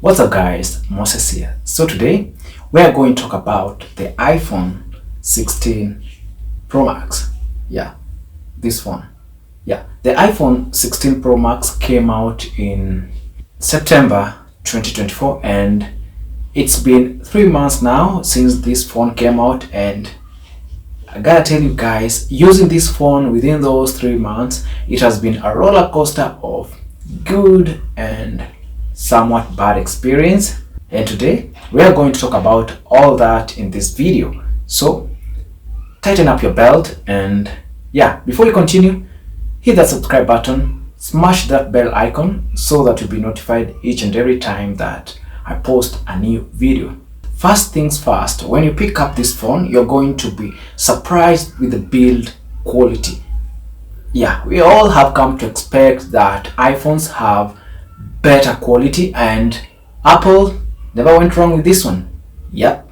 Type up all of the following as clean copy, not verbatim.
What's up guys, Moses here. So today we are going to talk about the iPhone 16 Pro Max. Yeah, this phone. Yeah, the iPhone 16 Pro Max came out in September 2024 and it's been 3 months now since this phone came out, and I gotta tell you guys, using this phone within those 3 months, it has been a roller coaster of good and somewhat bad experience. And today we are going to talk about all that in this video. So tighten up your belt, and yeah, before you continue, hit that subscribe button, smash that bell icon so that you'll be notified each and every time that I post a new video. First things first, when you pick up this phone, you're going to be surprised with the build quality. Yeah, we all have come to expect that iPhones have better quality, and Apple never went wrong with this one. Yep,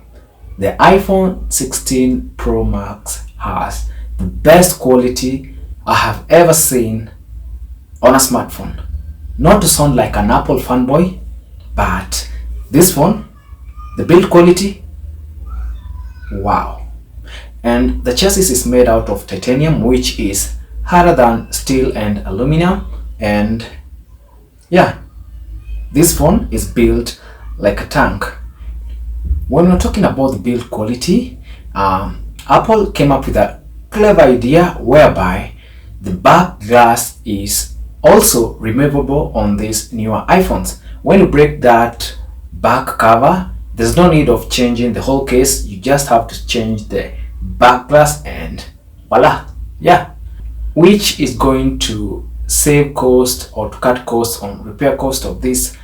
the iPhone 16 Pro Max has the best quality I have ever seen on a smartphone. Not to sound like an Apple fanboy, but this phone, the build quality, wow. And the chassis is made out of titanium, which is harder than steel and aluminum. And yeah, this phone is built like a tank. When we're talking about the build quality, Apple came up with a clever idea whereby the back glass is also removable on these newer iPhones. When you break that back cover, there's no need of changing the whole case. You just have to change the back glass and voila, yeah, which is going to save cost or to cut costs on repair cost of this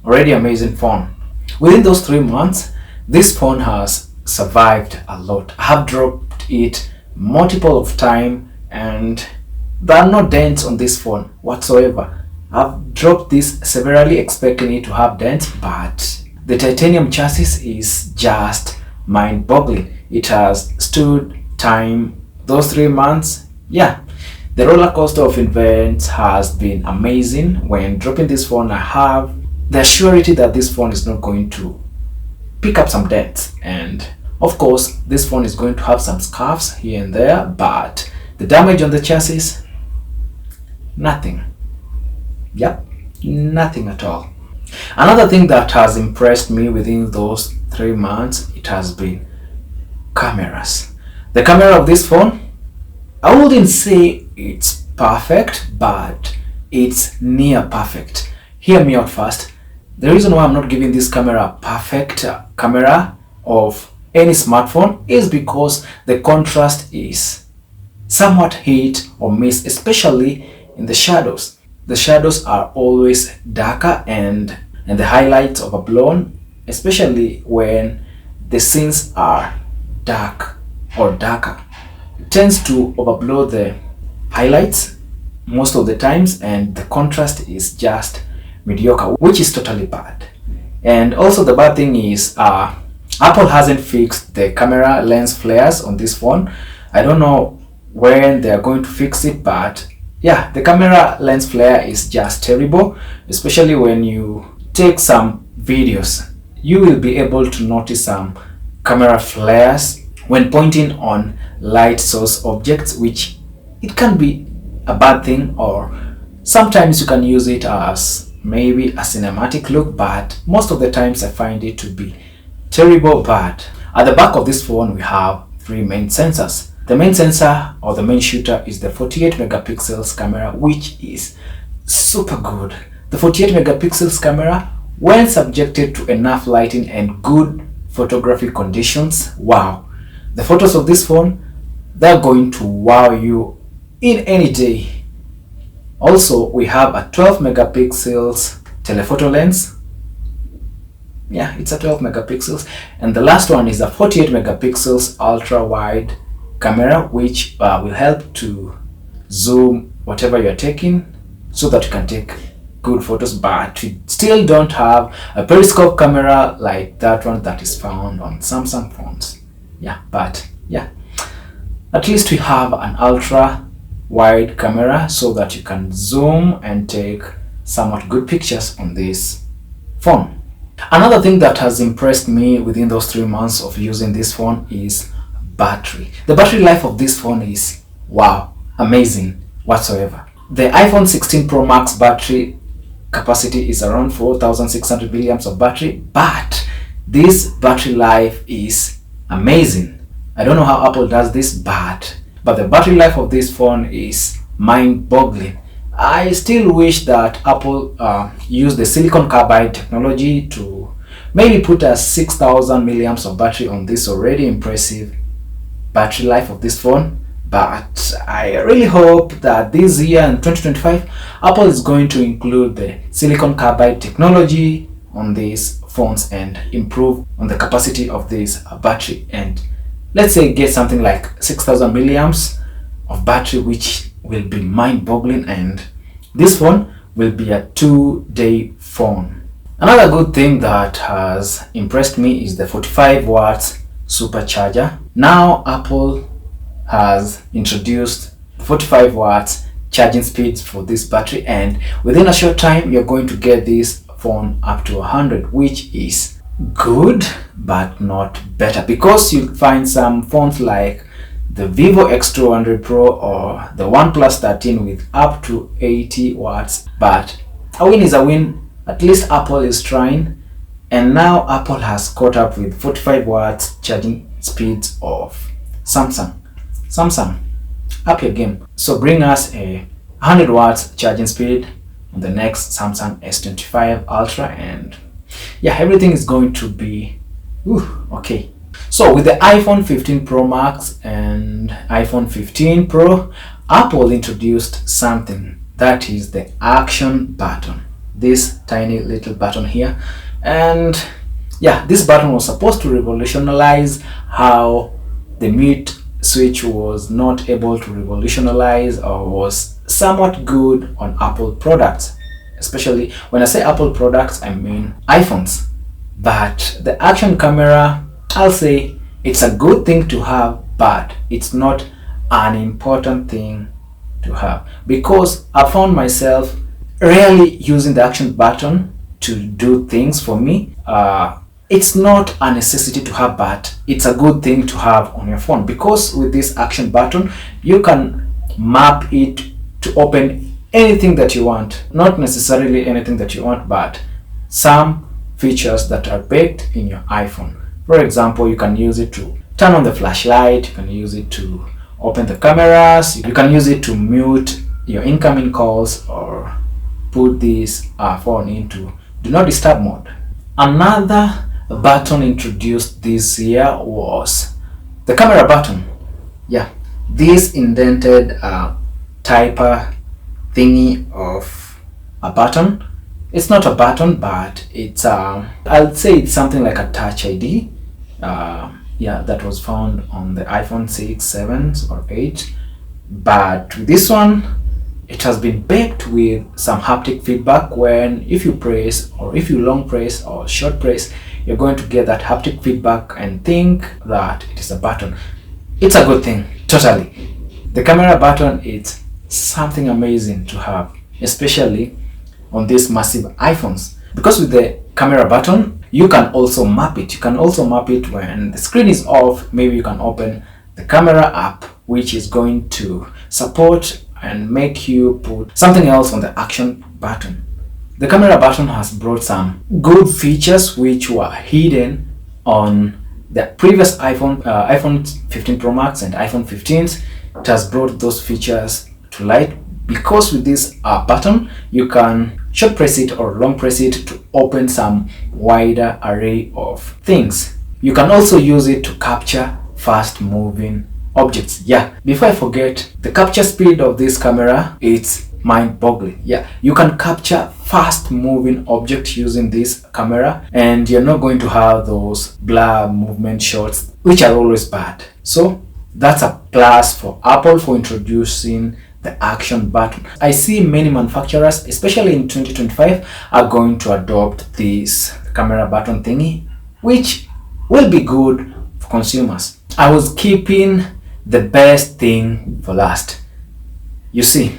already amazing phone. Within those 3 months, this phone has survived a lot. I have dropped it multiple of time and there are no dents on this phone whatsoever. I've dropped this severally expecting it to have dents, but the titanium chassis is just mind-boggling. It has stood time those 3 months. Yeah, the roller coaster of events has been amazing. When dropping this phone, I have the surety that this phone is not going to pick up some dents, and of course this phone is going to have some scuffs here and there, but the damage on the chassis, nothing. Yep, nothing at all. Another thing that has impressed me within those 3 months, it has been cameras. The camera of this phone, I wouldn't say it's perfect, but it's near perfect. Hear me out first. The reason why I'm not giving this camera a perfect camera of any smartphone is because the contrast is somewhat hit or miss, especially in the shadows. The shadows are always darker and the highlights overblown, especially when the scenes are dark or darker. It tends to overblow the highlights most of the times, and the contrast is just mediocre, which is totally bad. And also the bad thing is Apple hasn't fixed the camera lens flares on this phone. I don't know when they are going to fix it, but yeah, the camera lens flare is just terrible, especially when you take some videos. You will be able to notice some camera flares when pointing on light source objects, which it can be a bad thing, or sometimes you can use it as maybe a cinematic look, but most of the times I find it to be terrible bad. At the back of this phone we have 3 main sensors. The main sensor or the main shooter is the 48 megapixels camera, which is super good. The 48 megapixels camera, when subjected to enough lighting and good photographic conditions, wow, the photos of this phone, they're going to wow you in any day. Also, we have a 12 megapixels telephoto lens. Yeah, it's a 12 megapixels. And the last one is a 48 megapixels ultra wide camera, which will help to zoom whatever you're taking so that you can take good photos, but we still don't have a periscope camera like that one that is found on Samsung phones. Yeah, but yeah, at least we have an ultra wide camera so that you can zoom and take somewhat good pictures on this phone. Another thing that has impressed me within those 3 months of using this phone is battery. The battery life of this phone is wow, amazing whatsoever. The iPhone 16 Pro Max battery capacity is around 4,600 milliamps of battery, but this battery life is amazing. I don't know how Apple does this, but the battery life of this phone is mind-boggling. I still wish that Apple used the silicon carbide technology to maybe put a 6,000 milliamps of battery on this already impressive battery life of this phone. But I really hope that this year in 2025, Apple is going to include the silicon carbide technology on these phones and improve on the capacity of this battery, and let's say get something like 6,000 milliamps of battery, which will be mind-boggling, and this phone will be a 2-day phone. Another good thing that has impressed me is the 45 watts supercharger. Now Apple has introduced 45 watts charging speeds for this battery, and within a short time you're going to get this phone up to 100, which is good but not better, because you find some phones like the Vivo X200 Pro or the OnePlus 13 with up to 80 watts. But a win is a win. At least Apple is trying, and now Apple has caught up with 45 watts charging speeds of Samsung. Up your game. So bring us a 100 watts charging speed on the next Samsung S25 Ultra, and yeah, everything is going to be okay. So with the iPhone 15 Pro Max and iPhone 15 Pro, Apple introduced something, that is the action button. This tiny little button here, and yeah, this button was supposed to revolutionize how the mute switch was not able to revolutionize, or was somewhat good on Apple products. Especially when I say Apple products, I mean iPhones. But the action camera, I'll say it's a good thing to have, but it's not an important thing to have, because I found myself rarely using the action button to do things for me. It's not a necessity to have, but it's a good thing to have on your phone, because with this action button you can map it to open anything that you want. Not necessarily anything that you want, but some features that are baked in your iPhone. For example, you can use it to turn on the flashlight, you can use it to open the cameras, you can use it to mute your incoming calls, or put this phone into do not disturb mode. Another button introduced this year was the camera button. Yeah, this indented typer thingy of a button. It's not a button, but it's I'll say it's something like a touch ID. Yeah, that was found on the iPhone 6, 7 or 8. But with this one, it has been baked with some haptic feedback. When if you press, or if you long press or short press, you're going to get that haptic feedback and think that it is a button. It's a good thing, totally. The camera button, it's something amazing to have, especially on these massive iPhones, because with the camera button you can also map it. You can also map it when the screen is off. Maybe you can open the camera app, which is going to support and make you put something else on the action button. The camera button has brought some good features which were hidden on the previous iPhone 15 Pro Max and iPhone 15s. It has brought those features to light, because with this button you can short press it or long press it to open some wider array of things. You can also use it to capture fast moving objects. Yeah, before I forget, the capture speed of this camera, it's mind-boggling. Yeah, you can capture fast moving objects using this camera, and you're not going to have those blur movement shots, which are always bad. So that's a plus for Apple for introducing the action button. I see many manufacturers, especially in 2025, are going to adopt this camera button thingy, which will be good for consumers. I was keeping the best thing for last. You see,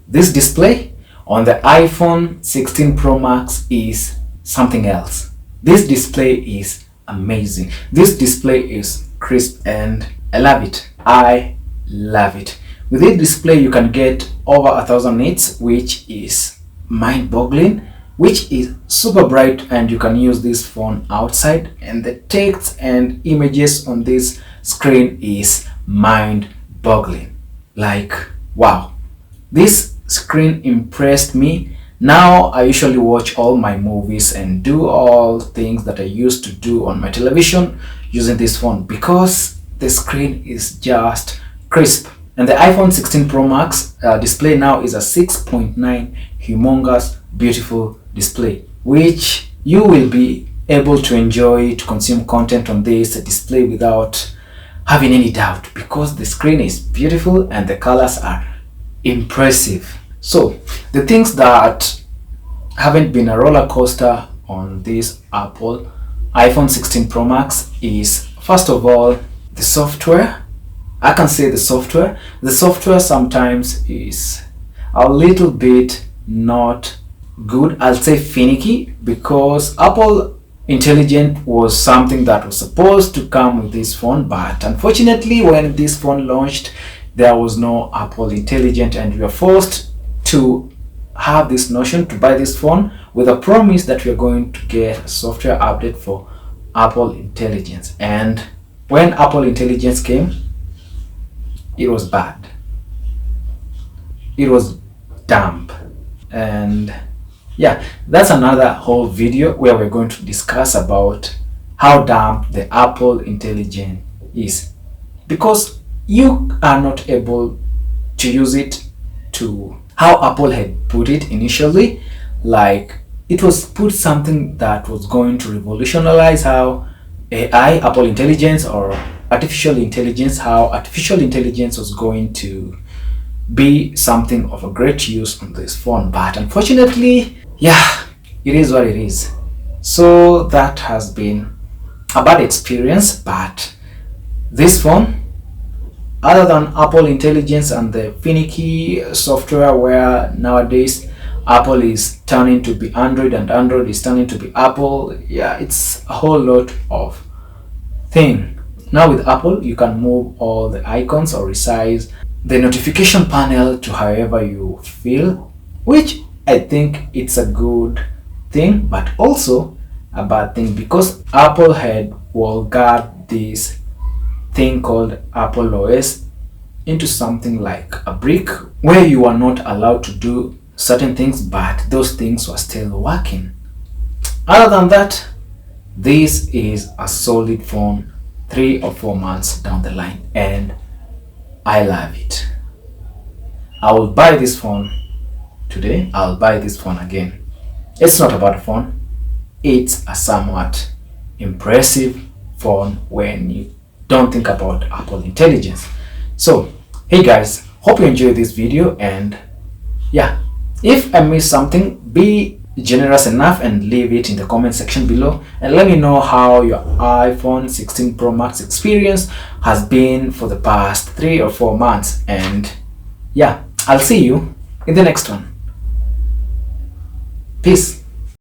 this display on the iPhone 16 Pro Max is something else. This display is amazing. This display is crisp and I love it. I love it. With this display you can get over 1000 nits, which is mind-boggling, which is super bright, and you can use this phone outside, and the text and images on this screen is mind-boggling. Like, wow, this screen impressed me. Now I usually watch all my movies and do all things that I used to do on my television using this phone because the screen is just crisp. And the iPhone 16 Pro Max display now is a 6.9 humongous beautiful display, which you will be able to enjoy to consume content on this display without having any doubt, because the screen is beautiful and the colors are impressive. So the things that haven't been a roller coaster on this Apple iPhone 16 Pro Max is, first of all, the software. I can say the software sometimes is a little bit not good. I'll say finicky, because Apple Intelligent was something that was supposed to come with this phone, but unfortunately when this phone launched there was no Apple Intelligent, and we were forced to have this notion to buy this phone with a promise that we are going to get a software update for Apple Intelligence. And when Apple Intelligence came, it was bad. It was damp. And yeah, that's another whole video where we're going to discuss about how damp the Apple Intelligence is, because you are not able to use it to how Apple had put it initially. Like, it was put something that was going to revolutionize how AI, Apple Intelligence, or artificial intelligence, how artificial intelligence was going to be something of a great use on this phone. But unfortunately, yeah, it is what it is. So that has been a bad experience. But this phone, other than Apple Intelligence and the finicky software where nowadays Apple is turning to be Android and Android is turning to be Apple, yeah, it's a whole lot of thing. Now with Apple, you can move all the icons or resize the notification panel to however you feel, which I think it's a good thing, but also a bad thing, because Apple had vulgarized this thing called Apple OS into something like a brick where you are not allowed to do certain things, but those things were still working. Other than that, this is a solid phone 3 or 4 months down the line, and I love it. I will buy this phone today. I'll buy this phone again. It's not about the phone, it's a somewhat impressive phone when you don't think about Apple Intelligence. So hey guys, hope you enjoyed this video, and yeah, if I missed something, be generous enough and leave it in the comment section below and let me know how your iPhone 16 Pro Max experience has been for the past 3 or 4 months. And yeah, I'll see you in the next one. Peace.